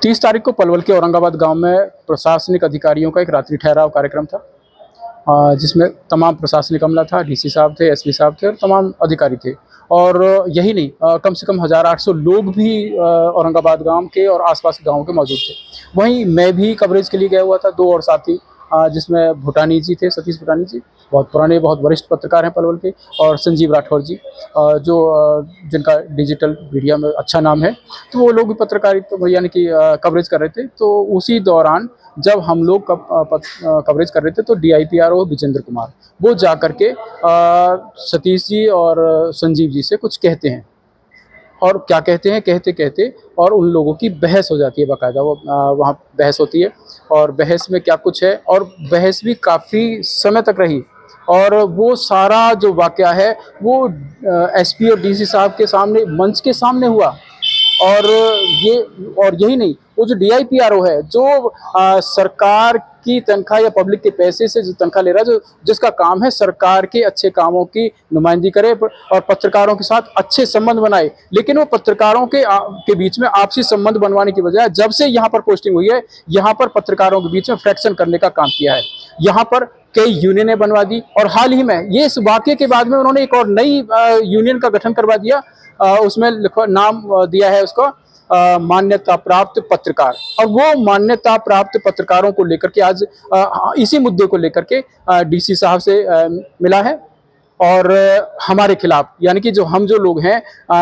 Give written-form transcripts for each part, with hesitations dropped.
30 तारीख को पलवल के औरंगाबाद गांव में प्रशासनिक अधिकारियों का एक रात्रि ठहराव कार्यक्रम था, जिसमें तमाम प्रशासनिक अमला था, डीसी साहब थे, एसपी साहब थे और तमाम अधिकारी थे। और यही नहीं, कम से कम 1800 लोग भी औरंगाबाद गांव के और आसपास के गाँव के मौजूद थे। वहीं मैं भी कवरेज के लिए गया हुआ था, 2 और साथी, जिसमें भूटानी जी थे, सतीश भूटानी जी, बहुत पुराने, बहुत वरिष्ठ पत्रकार हैं पलवल के, और संजीव राठौर जी, जो जिनका डिजिटल मीडिया में अच्छा नाम है। तो वो लोग भी पत्रकारिता यानी कि कवरेज कर रहे थे। तो उसी दौरान जब हम लोग कवरेज कर रहे थे तो DIPRO विजेंद्र कुमार वो जा करके सतीश जी और संजीव जी से कुछ कहते हैं, और क्या कहते हैं, कहते कहते और उन लोगों की बहस हो जाती है। बाकायदा वो वहाँ बहस होती है, और बहस में क्या कुछ है, और बहस भी काफ़ी समय तक रही। और वो सारा जो वाक़या है वो SP और DC साहब के सामने, मंच के सामने हुआ। और यही नहीं, वो जो DIPRO है, जो सरकार की तनख्वाह या पब्लिक के पैसे से जो तनख्वाह ले रहा है, जो जिसका काम है सरकार के अच्छे कामों की नुमाइंदगी करे और पत्रकारों के साथ अच्छे संबंध बनाए, लेकिन वो पत्रकारों के बीच में आपसी संबंध बनवाने की बजाय जब से यहाँ पर पोस्टिंग हुई है, यहाँ पर पत्रकारों के बीच में फ्रैक्शन करने का काम किया है। यहाँ पर कई यूनियनें बनवा दी, और हाल ही में ये इस वाक़ये के बाद में उन्होंने एक और नई यूनियन का गठन करवा दिया। उसमें नाम दिया है उसको मान्यता प्राप्त पत्रकार। और वो मान्यता प्राप्त पत्रकारों को लेकर के आज इसी मुद्दे को लेकर के DC साहब से मिला है, और हमारे खिलाफ, यानी कि हम जो लोग हैं,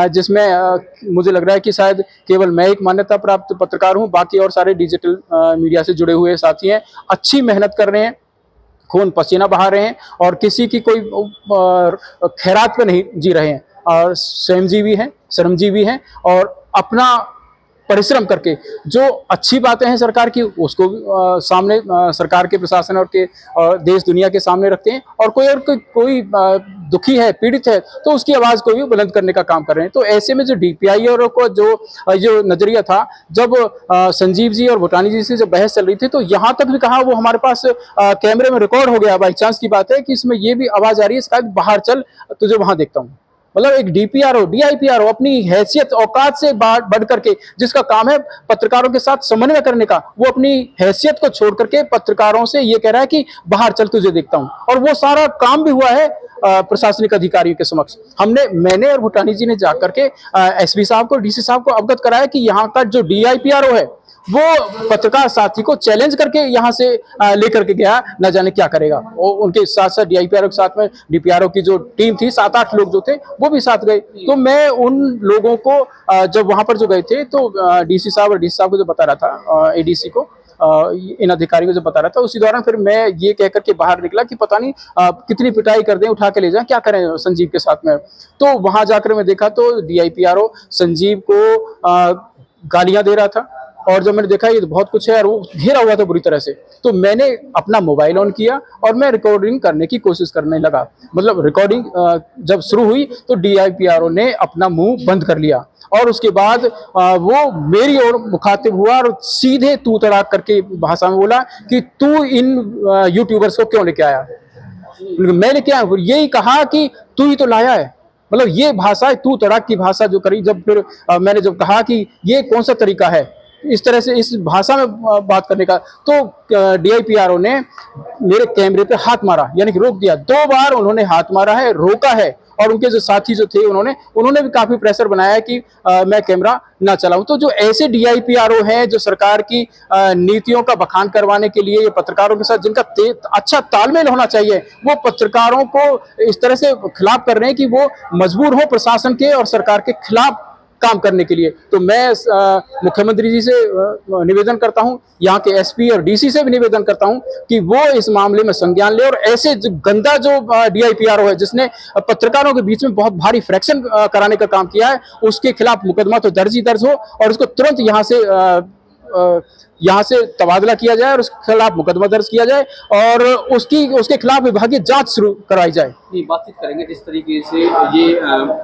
जिसमें मुझे लग रहा है कि शायद केवल मैं एक मान्यता प्राप्त पत्रकार हूं, बाकी और सारे डिजिटल मीडिया से जुड़े हुए साथी हैं, अच्छी मेहनत कर रहे हैं, खून पसीना बहा रहे हैं, और किसी की कोई खैरात पे नहीं जी रहे हैं, और स्वयंजीवी हैं, श्रमजीवी हैं, और अपना परिश्रम करके जो अच्छी बातें हैं सरकार की, उसको सामने सरकार के प्रशासन और देश दुनिया के सामने रखते हैं। और कोई दुखी है, पीड़ित है, तो उसकी आवाज़ को भी बुलंद करने का काम कर रहे हैं। तो ऐसे में जो DIPRO को जो नज़रिया था, जब संजीव जी और भूटानी जी से जब बहस चल रही थी, तो यहाँ तक भी कहा, वो हमारे पास कैमरे में रिकॉर्ड हो गया, बाई चांस की बात है कि इसमें ये भी आवाज़ आ रही है, शायद बाहर चल, तुझे वहाँ देखता हूँ। मतलब एक DIPRO अपनी हैसियत औकात से बढ़ करके, जिसका काम है पत्रकारों के साथ समन्वय करने का, वो अपनी हैसियत को छोड़ करके पत्रकारों से ये कह रहा है कि बाहर चल, तुझे देखता हूं। और वो सारा काम भी हुआ है प्रशासनिक अधिकारियों के समक्ष। मैंने और भूटानी जी ने जाकर के SP साहब को, DC साहब को अवगत कराया कि यहाँ का जो DIPRO है, वो पत्रकार साथी को चैलेंज करके यहाँ से लेकर के गया, न जाने क्या करेगा। और उनके साथ साथ DIPRO के साथ में DIPRO की जो टीम थी, 7-8 लोग जो थे, वो भी साथ गए। तो मैं उन लोगों को जब वहां पर जो गए थे, तो DC साहब और DC साहब को जो बता रहा था, ADC को, इन अधिकारियों को जो बता रहा था, उसी दौरान फिर मैं ये कह करके बाहर निकला कि पता नहीं कितनी पिटाई कर दें, उठा के ले जाएं, क्या करें संजीव के साथ में। तो वहां जाकर मैं देखा तो DIPRO संजीव को गालियां दे रहा था, और जब मैंने देखा ये तो बहुत कुछ है, और वो घेरा हुआ था बुरी तरह से, तो मैंने अपना मोबाइल ऑन किया और मैं रिकॉर्डिंग करने की कोशिश करने लगा। मतलब रिकॉर्डिंग जब शुरू हुई तो DIPRO ने अपना मुंह बंद कर लिया, और उसके बाद वो मेरी ओर मुखातिब हुआ और सीधे तू तड़ाक करके भाषा में बोला कि तू इन यूट्यूबर्स को क्यों लेके आया। मैं लेके आया, यही कहा कि तू ही तो लाया है। मतलब ये भाषा, तू तड़ाक की भाषा जो करी, जब फिर मैंने जब कहा कि ये कौन सा तरीका है इस तरह से इस भाषा में बात करने का, तो DIPRO ने मेरे कैमरे पे हाथ मारा, यानी कि रोक दिया। 2 बार उन्होंने हाथ मारा है, रोका है, और उनके जो साथी जो थे उन्होंने भी काफी प्रेशर बनाया कि मैं कैमरा ना चलाऊं। तो जो ऐसे DIPRO हैं, जो सरकार की नीतियों का बखान करवाने के लिए, ये पत्रकारों के साथ जिनका अच्छा तालमेल होना चाहिए, वो पत्रकारों को इस तरह से खिलाफ कर रहे हैं कि वो मजबूर हो प्रशासन के और सरकार के खिलाफ काम करने के लिए। तो मैं मुख्यमंत्री जी से निवेदन करता हूं, यहाँ के SP और DC से भी निवेदन करता हूं कि वो इस मामले में संज्ञान ले, और ऐसे जो गंदा जो DIPRO है, जिसने पत्रकारों के बीच में बहुत भारी फ्रैक्शन कराने का काम किया है, उसके खिलाफ मुकदमा तो दर्ज हो, और उसको तुरंत यहाँ से तबादला किया जाए, और उसके खिलाफ मुकदमा दर्ज किया जाए, और उसके खिलाफ विभागीय जांच शुरू करवाई जाए। बातचीत करेंगे जिस तरीके से ये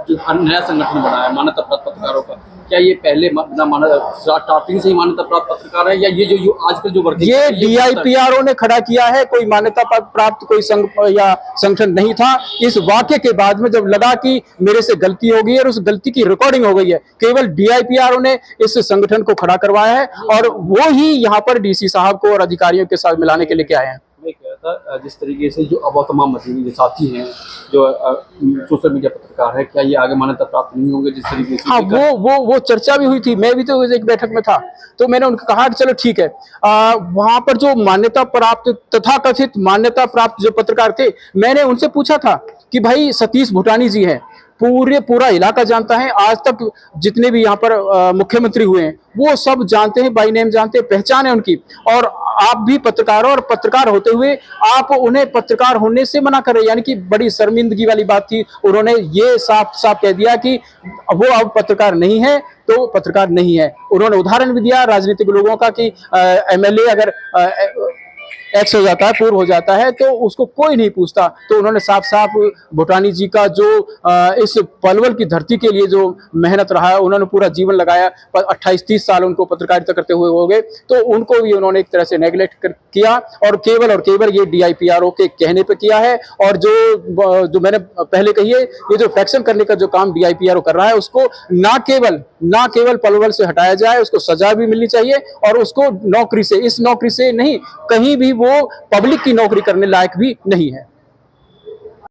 जो नया संगठन बना है मान्यता प्राप्त पत्रकारों का, क्या ये पहले स्टार्टिंग से ही मान्यता प्राप्त पत्रकार है, या ये जो आजकल जो वर्ग, ये DIPRO ने खड़ा किया है, कोई मान्यता प्राप्त कोई संघ या संगठन नहीं था। इस वाक्य के बाद में जब लगा कि मेरे से गलती हो गई है और उस गलती की रिकॉर्डिंग हो गई है, केवल DIPRO ने इस संगठन को खड़ा करवाया है, और और वो ही यहाँ पर डीसी साहब को और अधिकारियों के साथ मिलाने के लिए के आए हैं। मैं कह रहा था जिस तरीके से जो अब तमाम मजीद जो साथी हैं जो सोशल मीडिया पत्रकार है, क्या ये आगे मान्यता प्राप्त नहीं होंगे जिस तरीके से? हाँ, वो चर्चा भी हुई थी, मैं भी तो एक बैठक में था, तो मैंने उनको कहा कि चलो ठीक है, वहां पर जो मान्यता प्राप्त तथाकथित मान्यता प्राप्त जो पत्रकार थे, मैंने उनसे पूछा था कि भाई सतीश भूटानी जी हैं, पूरा इलाका जानता है, आज तक जितने भी यहाँ पर मुख्यमंत्री हुए हैं वो सब जानते हैं, बाई नेम जानते हैं, पहचान है उनकी, और आप भी पत्रकार हो और पत्रकार होते हुए आप उन्हें पत्रकार होने से मना कर रहे हैं, यानी कि बड़ी शर्मिंदगी वाली बात थी। उन्होंने ये साफ साफ कह दिया कि वो अब पत्रकार नहीं है तो पत्रकार नहीं है। उन्होंने उदाहरण भी दिया राजनीतिक लोगों का कि एमएलए अगर एक्स हो जाता है, पूर्व हो जाता है, तो उसको कोई नहीं पूछता। तो उन्होंने साफ साफ भूटानी जी का जो इस पलवल की धरती के लिए जो मेहनत रहा है, उन्होंने पूरा जीवन लगाया, 28-30 साल उनको पत्रकारिता करते हुए हो गए, तो उनको भी उन्होंने एक तरह से नेग्लेक्ट किया और केवल ये DIPRO के कहने पे किया है। और जो मैंने पहले कही है, ये जो फैक्शन करने का जो काम DIPRO कर रहा है, उसको ना केवल पलवल से हटाया जाए, उसको सजा भी मिलनी चाहिए, और उसको नौकरी से, इस नौकरी से नहीं, कहीं भी वो पब्लिक की नौकरी करने लायक भी नहीं है।